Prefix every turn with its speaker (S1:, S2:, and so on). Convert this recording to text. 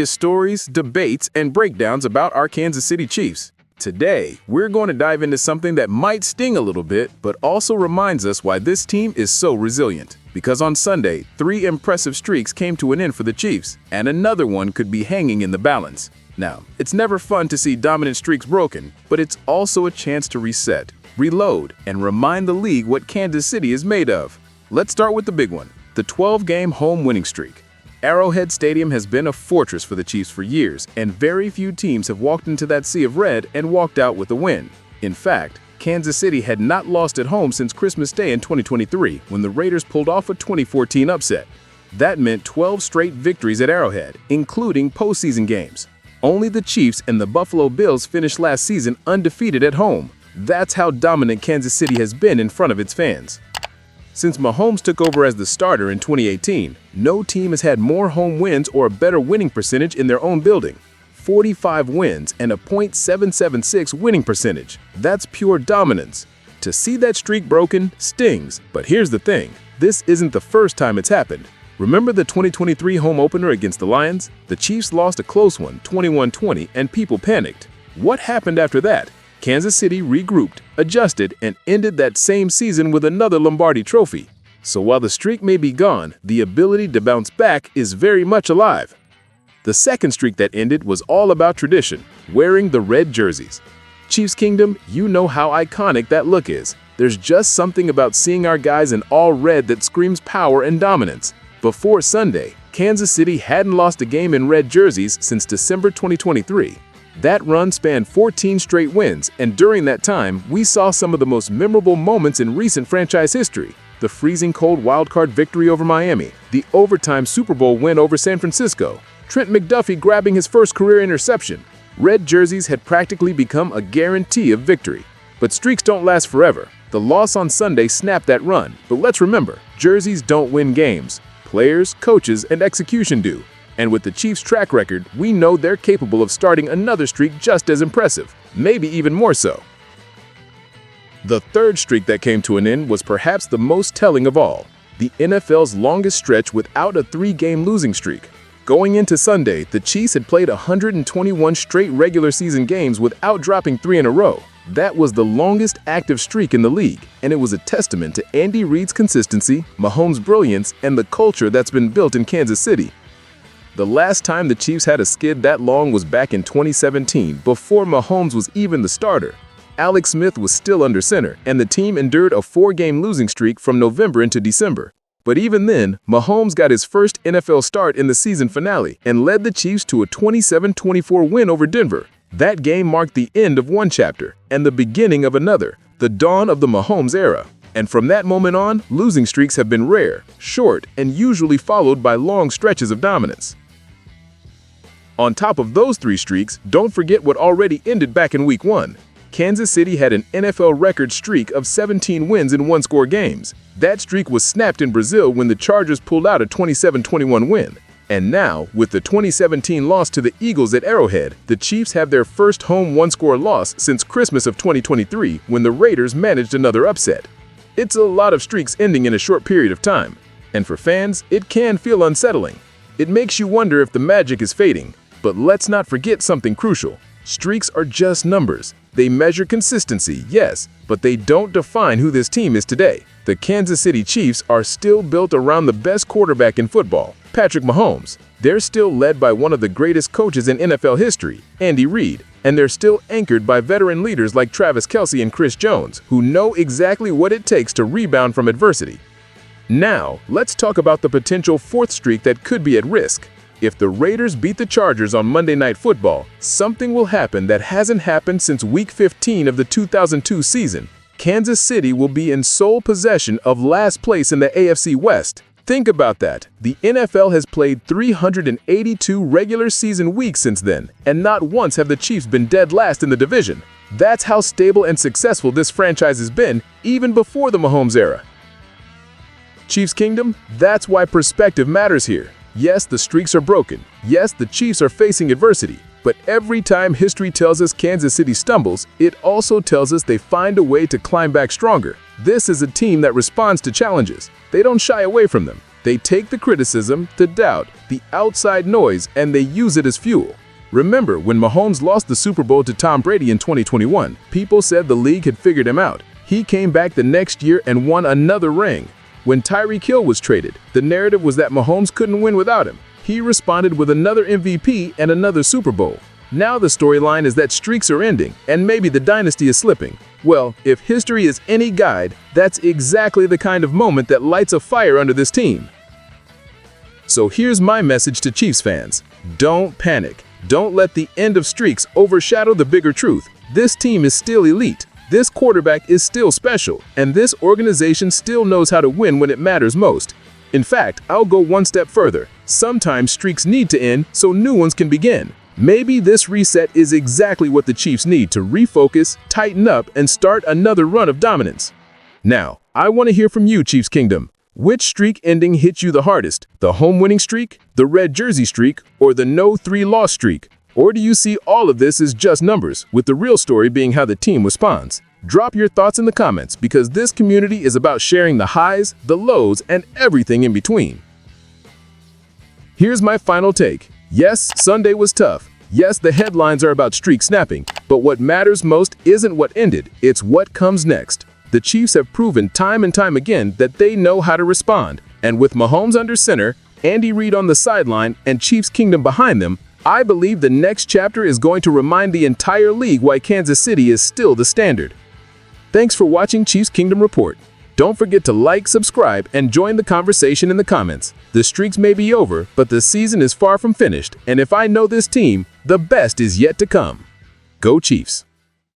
S1: Stories, debates, and breakdowns about our Kansas City Chiefs. Today, we're going to dive into something that might sting a little bit, but also reminds us why this team is so resilient. Because on Sunday, 3 impressive streaks came to an end for the Chiefs, and another one could be hanging in the balance. Now, it's never fun to see dominant streaks broken, but it's also a chance to reset, reload, and remind the league what Kansas City is made of. Let's start with the big one, the 12-game home winning streak. Arrowhead Stadium has been a fortress for the Chiefs for years, and very few teams have walked into that sea of red and walked out with a win. In fact, Kansas City had not lost at home since Christmas Day in 2023, when the Raiders pulled off a 2014 upset. That meant 12 straight victories at Arrowhead, including postseason games. Only the Chiefs and the Buffalo Bills finished last season undefeated at home. That's how dominant Kansas City has been in front of its fans. Since Mahomes took over as the starter in 2018, no team has had more home wins or a better winning percentage in their own building. 45 wins and a .776 winning percentage. That's pure dominance. To see that streak broken stings, but here's the thing. This isn't the first time it's happened. Remember the 2023 home opener against the Lions? The Chiefs lost a close one, 21-20, and people panicked. What happened after that? Kansas City regrouped, adjusted, and ended that same season with another Lombardi trophy. So while the streak may be gone, the ability to bounce back is very much alive. The second streak that ended was all about tradition, wearing the red jerseys. Chiefs Kingdom, you know how iconic that look is. There's just something about seeing our guys in all red that screams power and dominance. Before Sunday, Kansas City hadn't lost a game in red jerseys since December 2023. That run spanned 14 straight wins, and during that time, we saw some of the most memorable moments in recent franchise history. The freezing cold wildcard victory over Miami, the overtime Super Bowl win over San Francisco, Trent McDuffie grabbing his first career interception. Red jerseys had practically become a guarantee of victory. But streaks don't last forever. The loss on Sunday snapped that run, but let's remember, jerseys don't win games. Players, coaches, and execution do. And with the Chiefs' track record, we know they're capable of starting another streak just as impressive, maybe even more so. The third streak that came to an end was perhaps the most telling of all, the NFL's longest stretch without a 3-game losing streak. Going into Sunday, the Chiefs had played 121 straight regular season games without dropping 3 in a row. That was the longest active streak in the league, and it was a testament to Andy Reid's consistency, Mahomes' brilliance, and the culture that's been built in Kansas City. The last time the Chiefs had a skid that long was back in 2017, before Mahomes was even the starter. Alex Smith was still under center, and the team endured a 4-game losing streak from November into December. But even then, Mahomes got his first NFL start in the season finale and led the Chiefs to a 27-24 win over Denver. That game marked the end of one chapter and the beginning of another, the dawn of the Mahomes era. And from that moment on, losing streaks have been rare, short, and usually followed by long stretches of dominance. On top of those 3 streaks, don't forget what already ended back in Week 1. Kansas City had an NFL record streak of 17 wins in one-score games. That streak was snapped in Brazil when the Chargers pulled out a 27-21 win. And now, with the 2017 loss to the Eagles at Arrowhead, the Chiefs have their first home one-score loss since Christmas of 2023 when the Raiders managed another upset. It's a lot of streaks ending in a short period of time. And for fans, it can feel unsettling. It makes you wonder if the magic is fading. But let's not forget something crucial. Streaks are just numbers. They measure consistency, yes, but they don't define who this team is today. The Kansas City Chiefs are still built around the best quarterback in football, Patrick Mahomes. They're still led by one of the greatest coaches in NFL history, Andy Reid, and they're still anchored by veteran leaders like Travis Kelce and Chris Jones, who know exactly what it takes to rebound from adversity. Now, let's talk about the potential 4th streak that could be at risk. If the Raiders beat the Chargers on Monday Night Football, something will happen that hasn't happened since Week 15 of the 2002 season. Kansas City will be in sole possession of last place in the AFC West. Think about that. The NFL has played 382 regular season weeks since then, and not once have the Chiefs been dead last in the division. That's how stable and successful this franchise has been, even before the Mahomes era. Chiefs Kingdom, that's why perspective matters here. Yes, the streaks are broken. Yes, the Chiefs are facing adversity. But every time history tells us Kansas City stumbles, it also tells us they find a way to climb back stronger. This is a team that responds to challenges. They don't shy away from them. They take the criticism, the doubt, the outside noise, and they use it as fuel. Remember, when Mahomes lost the Super Bowl to Tom Brady in 2021, people said the league had figured him out. He came back the next year and won another ring. When Tyreek Hill was traded, the narrative was that Mahomes couldn't win without him. He responded with another MVP and another Super Bowl. Now the storyline is that streaks are ending, and maybe the dynasty is slipping. Well, if history is any guide, that's exactly the kind of moment that lights a fire under this team. So here's my message to Chiefs fans. Don't panic. Don't let the end of streaks overshadow the bigger truth. This team is still elite. This quarterback is still special, and this organization still knows how to win when it matters most. In fact, I'll go one step further. Sometimes streaks need to end so new ones can begin. Maybe this reset is exactly what the Chiefs need to refocus, tighten up, and start another run of dominance. Now, I want to hear from you, Chiefs Kingdom. Which streak ending hit you the hardest? The home winning streak, the red jersey streak, or the no 3-loss streak? Or do you see all of this as just numbers, with the real story being how the team responds? Drop your thoughts in the comments, because this community is about sharing the highs, the lows, and everything in between. Here's my final take. Yes, Sunday was tough. Yes, the headlines are about streak snapping, but what matters most isn't what ended, it's what comes next. The Chiefs have proven time and time again that they know how to respond, and with Mahomes under center, Andy Reid on the sideline, and Chiefs Kingdom behind them, I believe the next chapter is going to remind the entire league why Kansas City is still the standard. Thanks for watching Chiefs Kingdom Report. Don't forget to like, subscribe, and join the conversation in the comments. The streaks may be over, but the season is far from finished, and if I know this team, the best is yet to come. Go Chiefs!